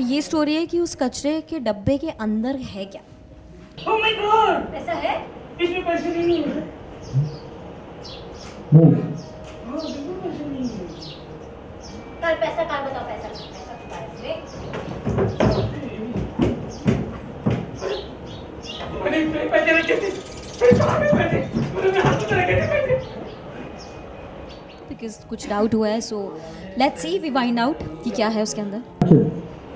ये स्टोरी है कि उस कचरे के डब्बे के अंदर है क्या। Oh my God! ऐसा है? इसमें पैसे नहीं है। बिल्कुल पैसे नहीं है। पैसा बताओ, पैसा इसमें। मैंने पैसे रखे थे। कहाँ में पैसे? मैंने हाथ में रखे थे पैसे। बिकॉज कुछ डाउट हुआ है, so let's see, we find out कि क्या है उसके अंदर।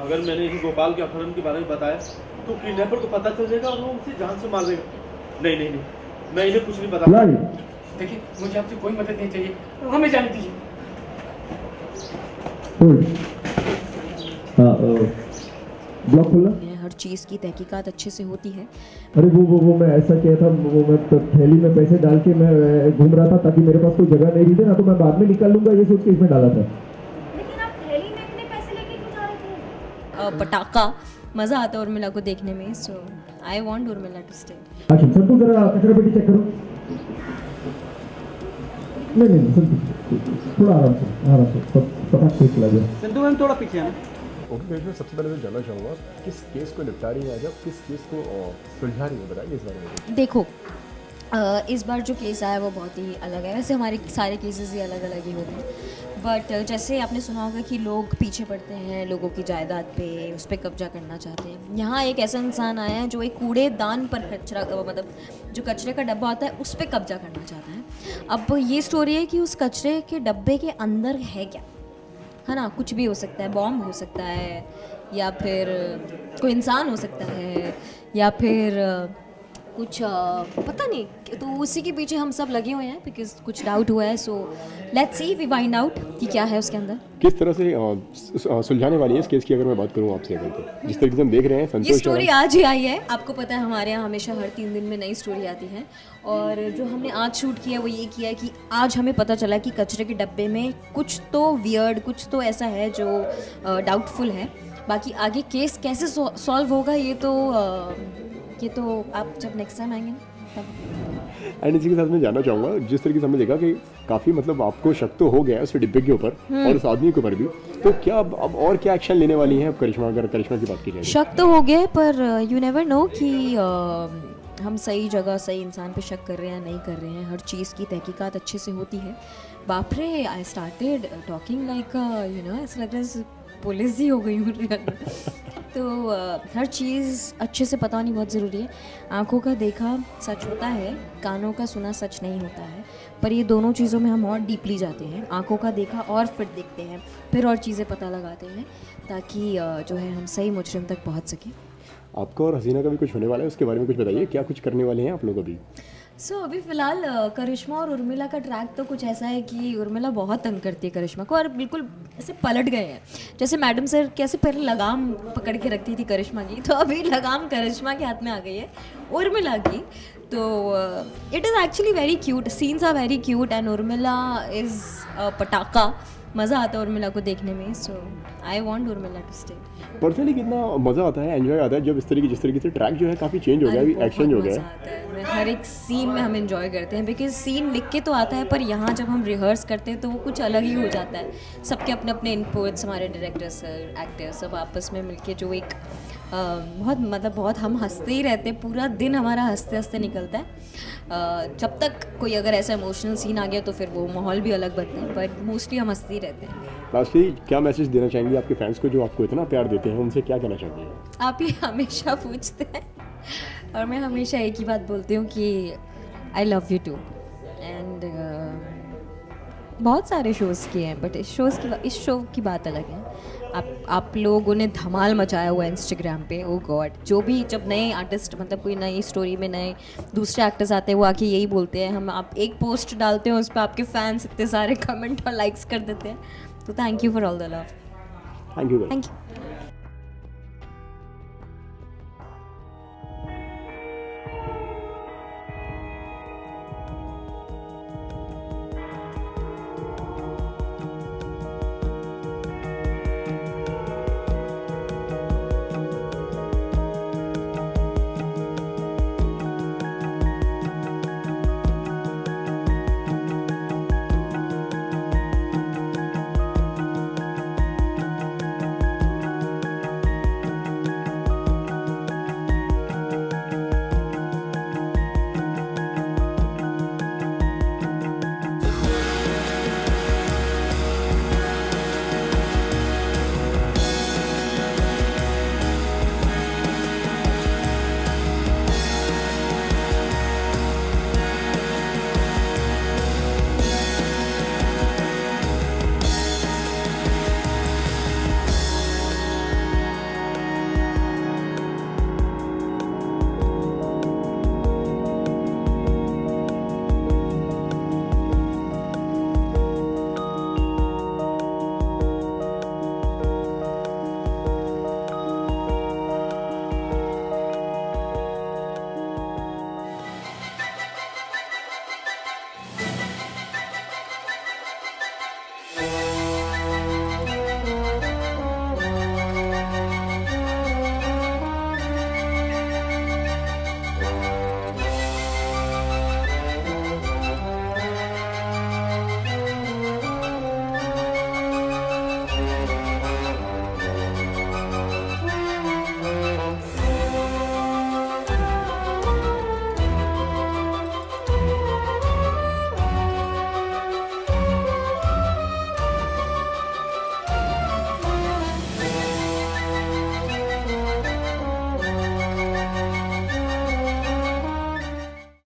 अगर मैंने इसे गोपाल के अपहरण के बारे में बताया तो किडनैपर को पता चल जाएगा और वो उसे जान से मार देगा। नहीं, मैं इन्हें कुछ नहीं बता। देखिए, मुझे आपसे कोई मदद नहीं चाहिए, हमें जाने दीजिए। ब्लॉक खोलना। हर चीज़ की तहकीकात अच्छे से होती है। अरे वो मैं ऐसा किया था, वो मैं थैली में पैसे डाल के मैं घूम रहा था ताकि मेरे पास कोई जगह नहीं थी ना, तो मैं बाद में निकाल लूंगा ये सोच के इसमें डाला था। लेकिन आप थैली में इतने पैसे लेके क्यों जा रहे थे? पटाखा मज़ा आता है उर्मिला को देखने में, so I want Urmila to stay. अच्छा संतु, जरा कचरा पेटी चेक करो। नहीं संतु, थोड़ा आराम से पता ठीक लगे। संतु मैम थोड़ा पीछे आना। ओके, मैं सबसे पहले मैं जानना चाहूँगा किस केस को निपटा रही है आज आप, किस केस को सुलझा रही है, बताइए इस बारे में। देखो, इस बार जो केस आया वो बहुत ही अलग है। वैसे हमारे सारे केसेस ही अलग अलग ही होते हैं, बट जैसे आपने सुना होगा कि लोग पीछे पड़ते हैं लोगों की जायदाद पे, उस पर कब्जा करना चाहते हैं। यहाँ एक ऐसा इंसान आया है जो एक कूड़ेदान पर कचरा, मतलब जो कचरे का डब्बा होता है उस पर कब्जा करना चाहता है। अब ये स्टोरी है कि उस कचरे के डब्बे के अंदर है क्या, है ना। कुछ भी हो सकता है, बॉम्ब हो सकता है, या फिर कोई इंसान हो सकता है, या फिर कुछ पता नहीं। तो उसी के पीछे हम सब लगे हुए हैं बिकॉज कुछ डाउट हुआ है, so let's see, we find out कि क्या है उसके अंदर। किस तरह से सुलझाने वाली है इस केस की, अगर मैं बात करूँ आपसे, अगर तो जिस तरीके से हम देख रहे हैं संतोष, ये स्टोरी आज ही आई है। आपको पता है हमारे यहाँ हमेशा हर 3 दिन में नई स्टोरी आती है, और जो हमने आज शूट किया वो ये किया कि आज हमें पता चला कि कचरे के डब्बे में कुछ तो वियर्ड, कुछ तो ऐसा है जो डाउटफुल है। बाकी आगे केस कैसे सॉल्व होगा ये तो आप जब नेक्स्ट टाइम आएंगे तब। एंड इसी के साथ मैं जानना चाहूँगा, जिस तरीके से हमने देखा कि काफ़ी मतलब आपको शक तो हो गया है उस डिब्बे के ऊपर और उस आदमी के ऊपर भी, तो क्या अब और क्या एक्शन लेने वाली हैं अब करिश्मा, अगर करिश्मा की बात की जाए? शक तो हो गया, पर यू नेवर नो कि हम सही जगह सही इंसान पे शक कर रहे हैं या नहीं कर रहे हैं। हर चीज़ की तहकीकात अच्छे से होती है। बाप रे, आई स्टार्टेड टॉकिंग लाइक ऐसा लग रहा है पुलिस ही हो गई हूँ। तो हर चीज़ अच्छे से पता होनी बहुत ज़रूरी है। आँखों का देखा सच होता है, कानों का सुना सच नहीं होता है, पर ये दोनों चीज़ों में हम और डीपली जाते हैं। आँखों का देखा और फिर देखते हैं, फिर और चीज़ें पता लगाते हैं, ताकि जो है हम सही मुजरिम तक पहुँच सकें। आपका और हसीना का भी कुछ होने वाला है, उसके बारे में कुछ बताइए, क्या कुछ करने वाले हैं आप लोग अभी? अभी फ़िलहाल करिश्मा और उर्मिला का ट्रैक तो कुछ ऐसा है कि उर्मिला बहुत तंग करती है करिश्मा को, और बिल्कुल ऐसे पलट गए हैं। जैसे मैडम सर कैसे पहले लगाम पकड़ के रखती थी करिश्मा की, तो अभी लगाम करिश्मा के हाथ में आ गई है उर्मिला की। तो it is actually very cute, scenes are very cute, and Urmila is पटाखा। मज़ा आता है उर्मिला को देखने में, so I want Urmila to stay. Personally कितना मज़ा आता है, एंजॉय आता है जब जिस तरीके से ट्रैक जो है काफ़ी चेंज हो गया, अभी एक्शन हो गया है। हर एक सीन में हम एंजॉय करते हैं, बिकॉज सीन लिख के तो आता है, पर यहाँ जब हम रिहर्स करते हैं तो वो कुछ अलग ही हो जाता है। सबके अपने अपने इनपुट्स, हमारे डायरेक्टर्स, एक्टर्स सब आपस में मिलके जो एक बहुत हम हंसते ही रहते हैं। पूरा दिन हमारा हंसते हंसते निकलता है। जब तक कोई अगर ऐसा इमोशनल सीन आ गया तो फिर वो माहौल भी अलग बनता है, बट मोस्टली हम हंसते ही रहते हैं। लास्टली क्या मैसेज देना चाहेंगे आपके फैंस को जो आपको इतना प्यार देते हैं, उनसे क्या कहना चाहेंगे? आप ये हमेशा पूछते हैं और मैं हमेशा एक ही बात बोलती हूँ कि I love you too. And बहुत सारे शोज़ किए हैं, बट इस शो की बात अलग है। आप लोगों ने धमाल मचाया हुआ है इंस्टाग्राम पे। ओ गॉड, जब नए आर्टिस्ट, मतलब कोई नई स्टोरी में नए दूसरे एक्टर्स आते हैं, वो आके यही बोलते हैं, आप एक पोस्ट डालते हो उस पर आपके फैंस इतने सारे कमेंट और लाइक्स कर देते हैं। तो thank you for all the love. Thank you. Thank you.